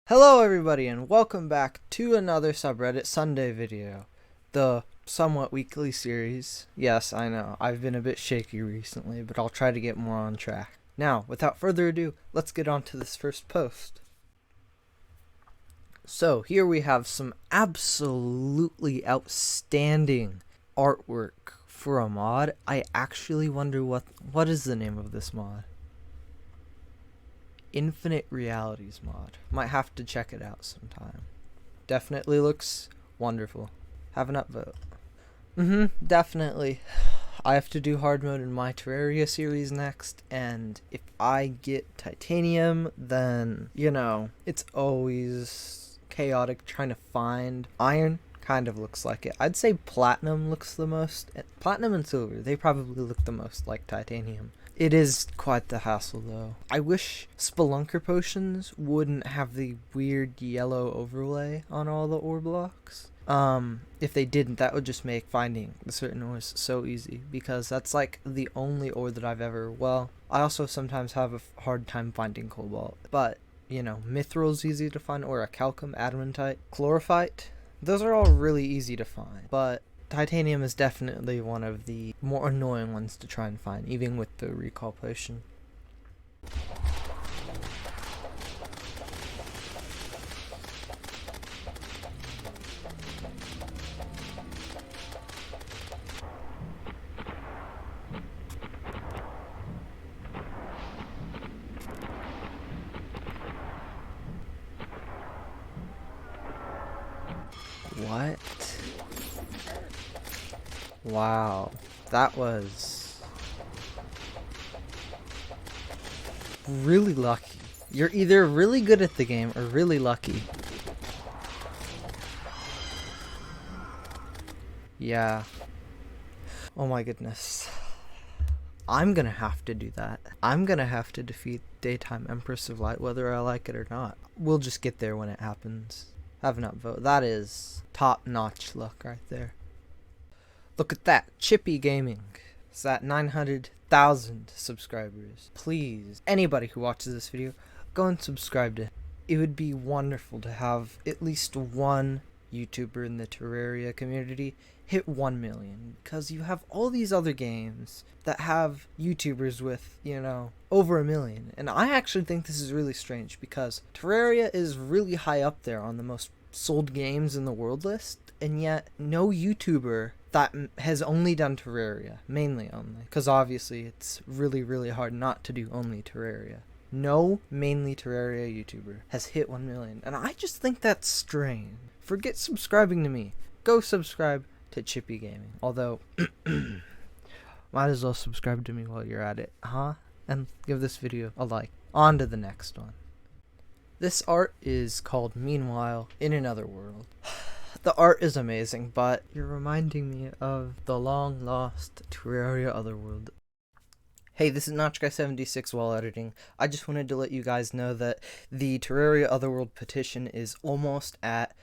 Hello everybody and welcome back to another Subreddit Sunday video, the somewhat weekly series. Yes, I know, I've been a bit shaky recently, but I'll try to get more on track. Now, without further ado, let's get on to this first post. So, here we have some absolutely outstanding artwork for a mod. I actually wonder what is the name of this mod? Infinite Realities mod. Might have to check it out sometime. Definitely looks wonderful. Have an upvote. Definitely. I have to do hard mode in my Terraria series next, and if I get titanium, then, it's always chaotic trying to find iron. Kind of looks like it. I'd say platinum looks the most. Platinum and silver, they probably look the most like titanium. It is quite the hassle, though. I wish Spelunker potions wouldn't have the weird yellow overlay on all the ore blocks. If they didn't, that would just make finding the certain ores so easy, because that's like the only ore that I've ever, well, I also sometimes have a hard time finding cobalt, but, mithril's easy to find, or a calcum, adamantite, chlorophyte, those are all really easy to find, but titanium is definitely one of the more annoying ones to try and find, even with the recall potion. What? Wow, that was really lucky. You're either really good at the game or really lucky. Yeah. Oh my goodness. I'm gonna have to do that. I'm gonna have to defeat Daytime Empress of Light whether I like it or not. We'll just get there when it happens. Have an upvote. That is top-notch luck right there. Look at that. Chippy Gaming. It's at 900,000 subscribers. Please, anybody who watches this video, go and subscribe to him. It would be wonderful to have at least one YouTuber in the Terraria community hit 1 million, because you have all these other games that have YouTubers with, over 1 million. And I actually think this is really strange, because Terraria is really high up there on the most sold games in the world list, and yet no YouTuber that has only done Terraria, mainly only, because obviously it's really, really hard not to do only Terraria. No mainly Terraria YouTuber has hit 1 million, and I just think that's strange. Forget subscribing to me. Go subscribe to Chippy Gaming. Although, might as well subscribe to me while you're at it, huh? And give this video a like. On to the next one. This art is called Meanwhile in Another World. The art is amazing, but you're reminding me of the long-lost Terraria Otherworld. Hey, this is NotchGuy76 while editing. I just wanted to let you guys know that the Terraria Otherworld petition is almost at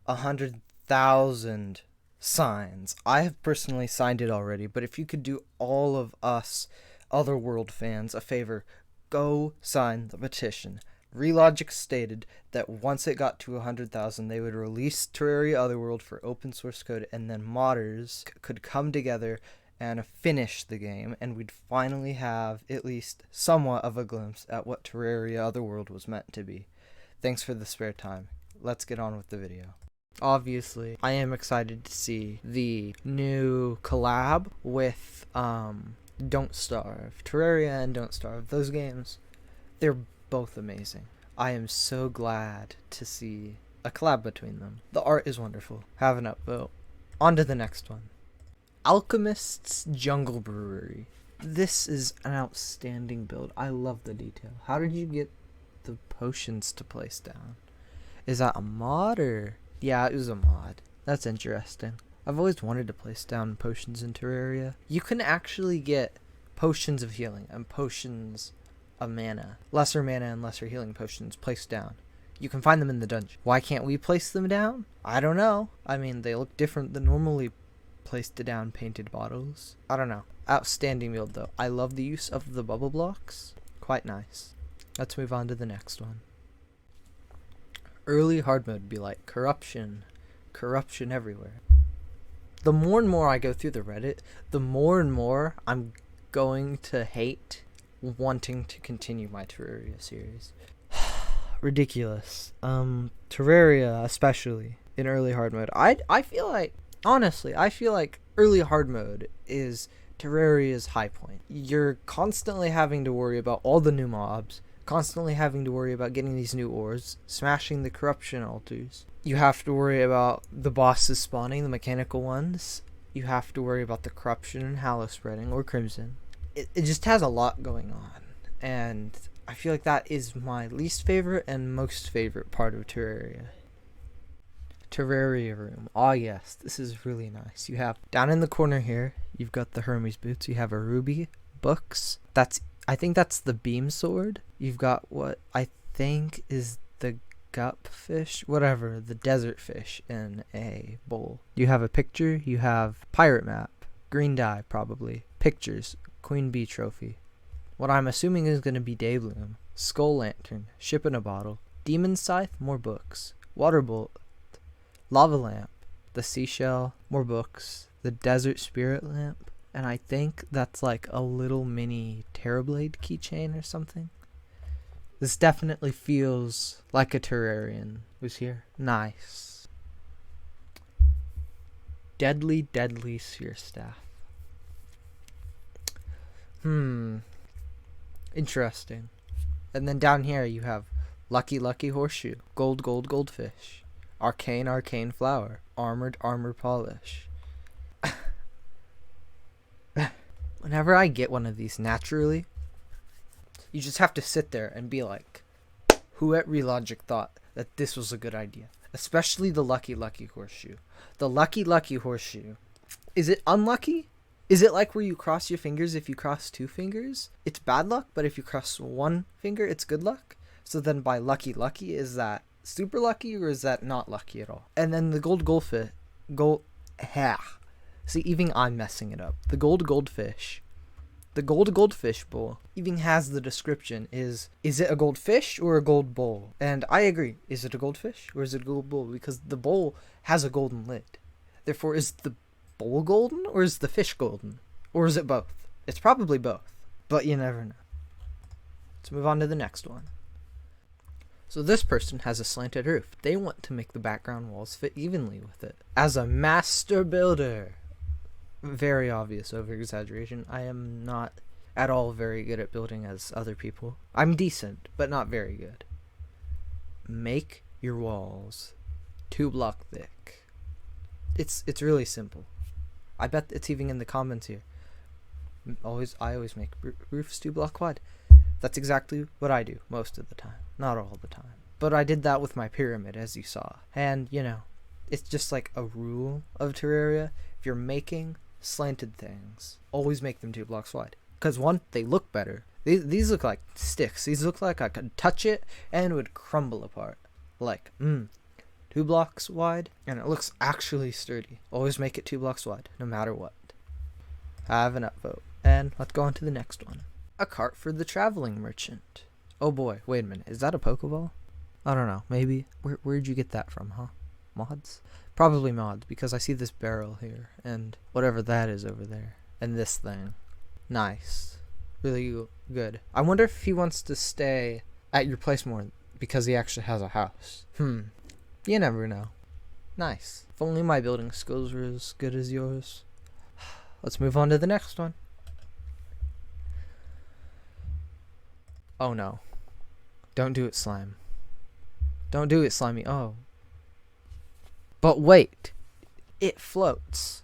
100,000 signs. I have personally signed it already, but if you could do all of us Otherworld fans a favor, go sign the petition. Relogic stated that once it got to 100,000, they would release Terraria Otherworld for open source code, and then modders could come together and finish the game, and we'd finally have at least somewhat of a glimpse at what Terraria Otherworld was meant to be. Thanks for the spare time. Let's get on with the video. Obviously, I am excited to see the new collab with Don't Starve. Terraria and Don't Starve. Those games, they're both amazing. I am so glad to see a collab between them. The art is wonderful. Have an upvote. On to the next one. Alchemist's Jungle Brewery. This is an outstanding build. I love the detail. How did you get the potions to place down? Is that a mod or? Yeah, it was a mod. That's interesting. I've always wanted to place down potions in Terraria. You can actually get potions of healing and potions of mana. Lesser mana and lesser healing potions placed down. You can find them in the dungeon. Why can't we place them down? I don't know. I mean, they look different than normally placed down painted bottles. I don't know. Outstanding build though. I love the use of the bubble blocks. Quite nice. Let's move on to the next one. Early hard mode would be like corruption everywhere. The more and more I go through the Reddit, the more and more I'm going to hate wanting to continue my Terraria series. Ridiculous. Terraria, especially in early hard mode. I feel like, honestly, early hard mode is Terraria's high point. You're constantly having to worry about all the new mobs, constantly having to worry about getting these new ores, smashing the corruption altars. You have to worry about the bosses spawning, the mechanical ones. You have to worry about the corruption and hallow spreading, or crimson. It just has a lot going on, and I feel like that is my least favorite and most favorite part of Terraria. Terraria room. Ah, yes, this is really nice. You have, down in the corner here, you've got the Hermes boots. You have a ruby, books. I think that's the beam sword. You've got what I think is the gup fish, whatever, the desert fish in a bowl. You have a picture. You have pirate map, green dye probably, pictures, queen bee trophy. What I'm assuming is going to be Daybloom, skull lantern, ship in a bottle, demon scythe, more books, water bolt, lava lamp, the seashell, more books, the desert spirit lamp, and I think that's like a little mini Terrorblade keychain or something. This definitely feels like a Terrarian was here. Nice. Deadly Seer Staff. Interesting. And then down here you have Lucky Horseshoe, Gold Fish, Arcane Flower, Armored Polish. Whenever I get one of these naturally, you just have to sit there and be like, who at Relogic thought that this was a good idea? Especially the Lucky Horseshoe. The Lucky Horseshoe. Is it unlucky? Is it like where you cross your fingers if you cross 2 fingers? It's bad luck, but if you cross 1 finger, it's good luck? So then by lucky, is that super lucky or is that not lucky at all? And then the goldfish. See, even I'm messing it up. The goldfish. The goldfish bowl even has the description is it a goldfish or a gold bowl? And I agree. Is it a goldfish or is it a gold bowl? Because the bowl has a golden lid. Therefore, is the bowl golden or is the fish golden? Or is it both? It's probably both, but you never know. Let's move on to the next one. So this person has a slanted roof. They want to make the background walls fit evenly with it. As a master builder, very obvious over-exaggeration, I am not at all very good at building as other people. I'm decent, but not very good. Make your walls 2 block thick. It's really simple. I bet it's even in the comments here. I always make roofs 2 block wide. That's exactly what I do most of the time. Not all the time. But I did that with my pyramid, as you saw. And, it's just like a rule of Terraria. If you're making slanted things, always make them 2 blocks wide. Because 1, they look better. These look like sticks. These look like I could touch it and it would crumble apart. Like, 2 blocks wide, and it looks actually sturdy. Always make it 2 blocks wide, no matter what. Have an upvote. And let's go on to the next one. A cart for the traveling merchant. Oh boy, wait a minute. Is that a Pokeball? I don't know. Maybe. Where'd you get that from, huh? Mods? Probably mods, because I see this barrel here, and whatever that is over there. And this thing. Nice. Really good. I wonder if he wants to stay at your place more, because he actually has a house. You never know. Nice. If only my building skills were as good as yours. Let's move on to the next one. Oh no. Don't do it, slime. Don't do it, slimy. Oh. But wait. It floats.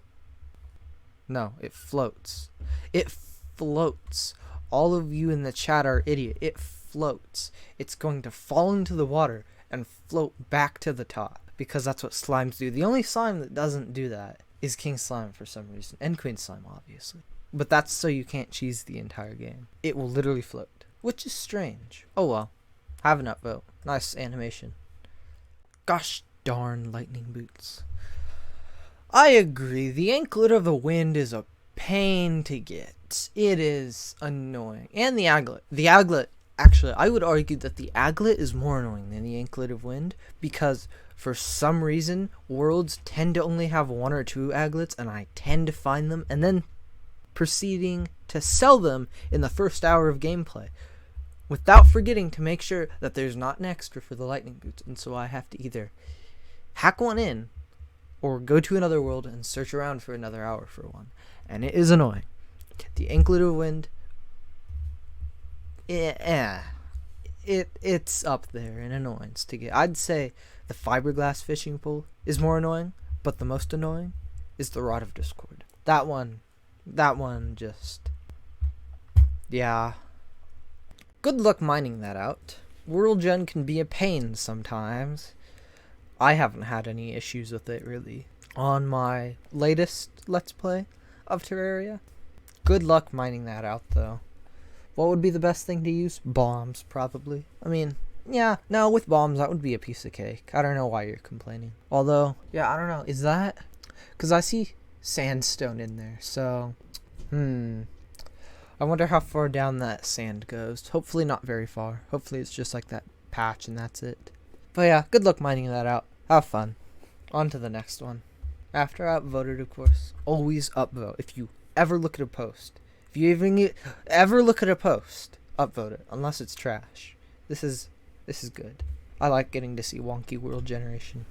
No, it floats. It floats. All of you in the chat are idiot. It floats. It's going to fall into the water and float back to the top. Because that's what slimes do. The only slime that doesn't do that is King Slime for some reason. And Queen Slime, obviously. But that's so you can't cheese the entire game. It will literally float. Which is strange. Oh well. Have an upvote. Nice animation. Gosh darn lightning boots. I agree. The anklet of the wind is a pain to get. It is annoying. And the aglet. The aglet Actually, I would argue that the aglet is more annoying than the anklet of wind, because for some reason, worlds tend to only have 1 or 2 aglets, and I tend to find them, and then proceeding to sell them in the first hour of gameplay, without forgetting to make sure that there's not an extra for the lightning boots. And so I have to either hack one in, or go to another world and search around for another hour for one. And it is annoying. The anklet of wind, it's up there in annoyance to get. I'd say the fiberglass fishing pole is more annoying, but the most annoying is the rod of discord. That one just, yeah. Good luck mining that out. World gen can be a pain sometimes. I haven't had any issues with it really on my latest Let's Play of Terraria. Good luck mining that out though. What would be the best thing to use? Bombs, probably. I mean, yeah, no, with bombs, that would be a piece of cake. I don't know why you're complaining. Although, yeah, I don't know. Is that? Because I see sandstone in there, so, I wonder how far down that sand goes. Hopefully not very far. Hopefully it's just like that patch and that's it. But yeah, good luck mining that out. Have fun. On to the next one. After upvoted, of course. Always upvote. If you ever look at a post. If you even ever look at a post, upvote it. Unless it's trash. This is good. I like getting to see wonky world generation.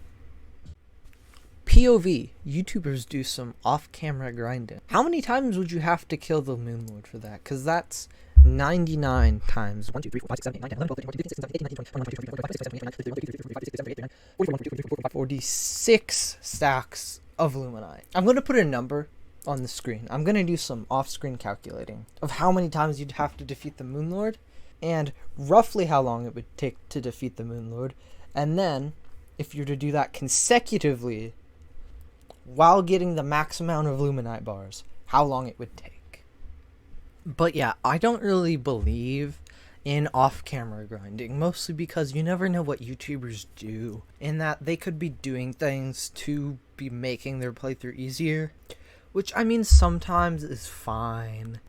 POV. YouTubers do some off-camera grinding. How many times would you have to kill the Moon Lord for that? Because that's 99 times 1, 2, 3, 4, 5, 6, 7, 8, 9, 10, 11, 12, 13, 14, 15, 16, 17, 18, 19, 20, 21, 22, 23, 24, 25, 26, 27, 28, 29, 30, 31, 32, 33, 34, 46 stacks of luminite. I'm going to put a number on the screen. I'm going to do some off-screen calculating of how many times you'd have to defeat the Moon Lord, and roughly how long it would take to defeat the Moon Lord. And then, if you're to do that consecutively, while getting the max amount of luminite bars, how long it would take. But yeah, I don't really believe in off-camera grinding, mostly because you never know what YouTubers do, in that they could be doing things to be making their playthrough easier, which, I mean, sometimes is fine.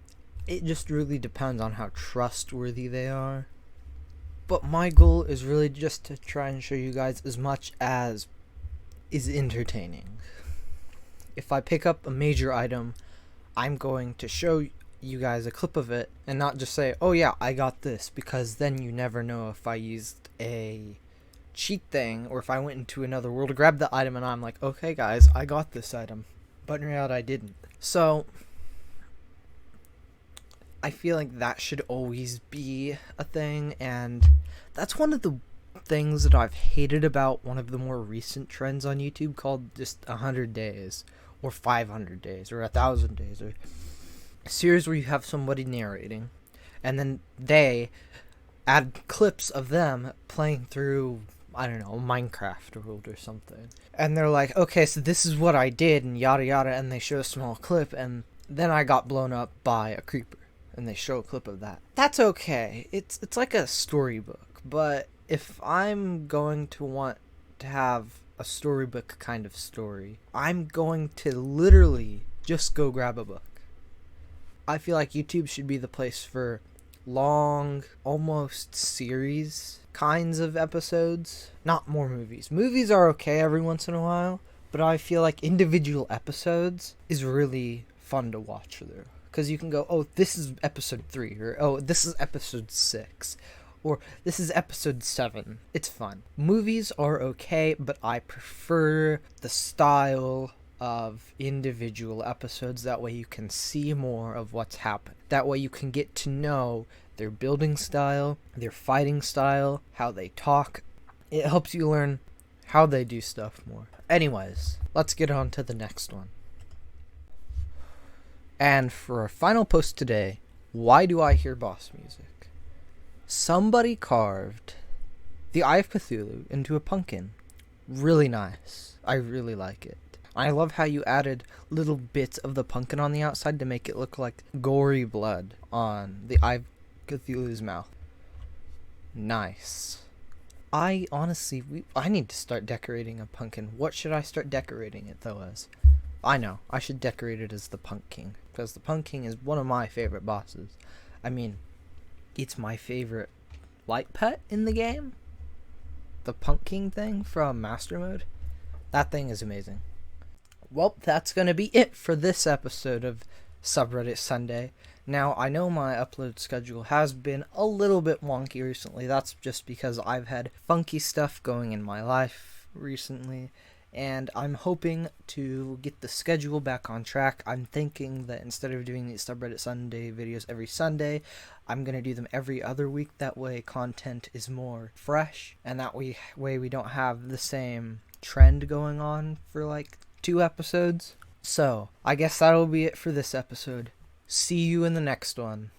It just really depends on how trustworthy they are. But my goal is really just to try and show you guys as much as is entertaining. If I pick up a major item, I'm going to show you guys a clip of it and not just say, oh yeah, I got this, because then you never know if I used a cheat thing or if I went into another world to grab the item and I'm like, okay guys, I got this item, but in reality I didn't. So I feel like that should always be a thing, and that's one of the things that I've hated about one of the more recent trends on YouTube called just 100 days or 500 days or 1,000 days, or a series where you have somebody narrating and then they add clips of them playing through, I don't know, a Minecraft world or something, and they're like, okay, so this is what I did and yada yada, and they show a small clip, and then I got blown up by a creeper and they show a clip of that. That's okay. It's like a storybook, but if I'm going to want to have a storybook kind of story, I'm going to literally just go grab a book. I feel like YouTube should be the place for long, almost series kinds of episodes, not more movies. Movies are okay every once in a while, but I feel like individual episodes is really fun to watch through. Because you can go, oh, this is episode 3, or oh, this is episode 6, or this is episode 7. It's fun. Movies are okay, but I prefer the style of individual episodes. That way you can see more of what's happened. That way you can get to know their building style, their fighting style, how they talk. It helps you learn how they do stuff more. Anyways, let's get on to the next one. And for our final post today, why do I hear boss music? Somebody carved the Eye of Cthulhu into a pumpkin. Really nice. I really like it. I love how you added little bits of the pumpkin on the outside to make it look like gory blood on the Eye of Cthulhu's mouth. Nice. I need to start decorating a pumpkin. What should I start decorating it though as? I know, I should decorate it as the Punk King, because the Punk King is one of my favorite bosses. I mean, it's my favorite light pet in the game. The Pumpkin thing from Master Mode. That thing is amazing. Well, that's going to be it for this episode of Subreddit Sunday. Now, I know my upload schedule has been a little bit wonky recently. That's just because I've had funky stuff going in my life recently, and I'm hoping to get the schedule back on track. I'm thinking that instead of doing these Subreddit Sunday videos every Sunday, I'm going to do them every other week. That way content is more fresh, and that way we don't have the same trend going on for like 2 episodes. So, I guess that'll be it for this episode. See you in the next one.